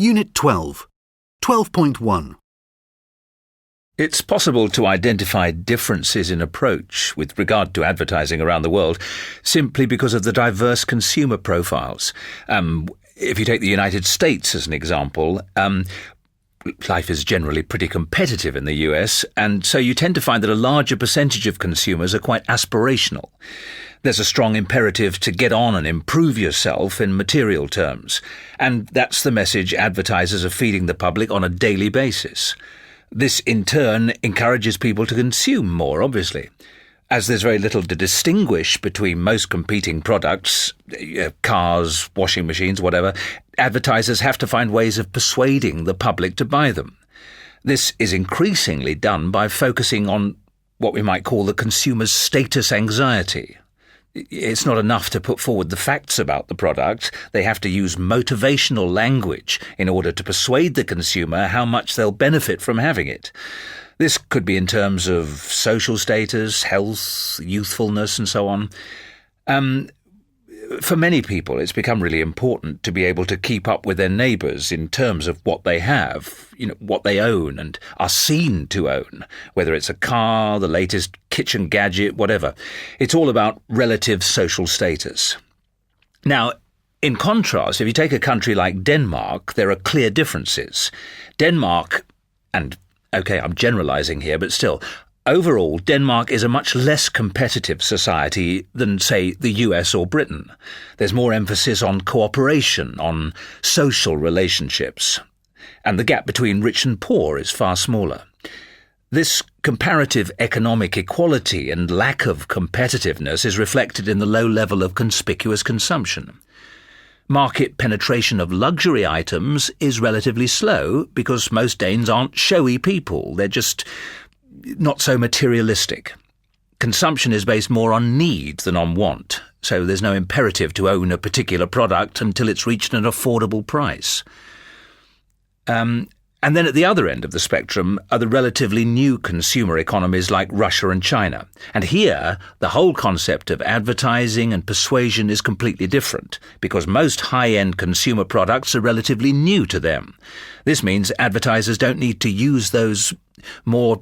Unit 12. 12.1. It's possible to identify differences in approach with regard to advertising around the world simply because of the diverse consumer profiles. If you take the United States as an example, life is generally pretty competitive in the US, and so you tend to find that a larger percentage of consumers are quite aspirational. There's a strong imperative to get on and improve yourself in material terms, and that's the message advertisers are feeding the public on a daily basis. This, in turn, encourages people to consume more, obviously. As there's very little to distinguish between most competing products, cars, washing machines, whatever, advertisers have to find ways of persuading the public to buy them. This is increasingly done by focusing on what we might call the consumer's status anxiety. It's not enough to put forward the facts about the product. They have to use motivational language in order to persuade the consumer how much they'll benefit from having it. This could be in terms of social status, health, youthfulness, and so on. For many people, it's become really important to be able to keep up with their neighbours in terms of what they have, what they own and are seen to own, whether it's a car, the latest kitchen gadget, whatever. It's all about relative social status. Now, in contrast, if you take a country like Denmark, there are clear differences. Denmark, and OK, I'm generalising here, but still, overall, Denmark is a much less competitive society than, say, the US or Britain. There's more emphasis on cooperation, on social relationships, and the gap between rich and poor is far smaller. This comparative economic equality and lack of competitiveness is reflected in the low level of conspicuous consumption. Market penetration of luxury items is relatively slow because most Danes aren't showy people. They're just not so materialistic. Consumption is based more on need than on want, so there's no imperative to own a particular product until it's reached an affordable price. And then at the other end of the spectrum are the relatively new consumer economies like Russia and China. And here, the whole concept of advertising and persuasion is completely different, because most high-end consumer products are relatively new to them. This means advertisers don't need to use those more,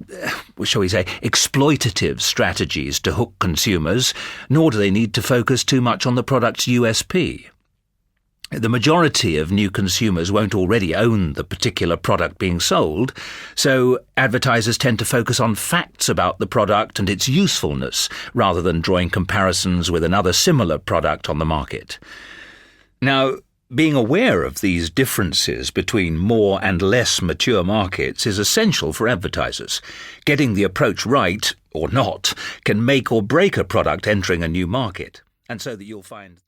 shall we say, exploitative strategies to hook consumers, nor do they need to focus too much on the product's USP. The majority of new consumers won't already own the particular product being sold, so advertisers tend to focus on facts about the product and its usefulness, rather than drawing comparisons with another similar product on the market. Now, being aware of these differences between more and less mature markets is essential for advertisers. Getting the approach right, or not, can make or break a product entering a new market, and so that you'll find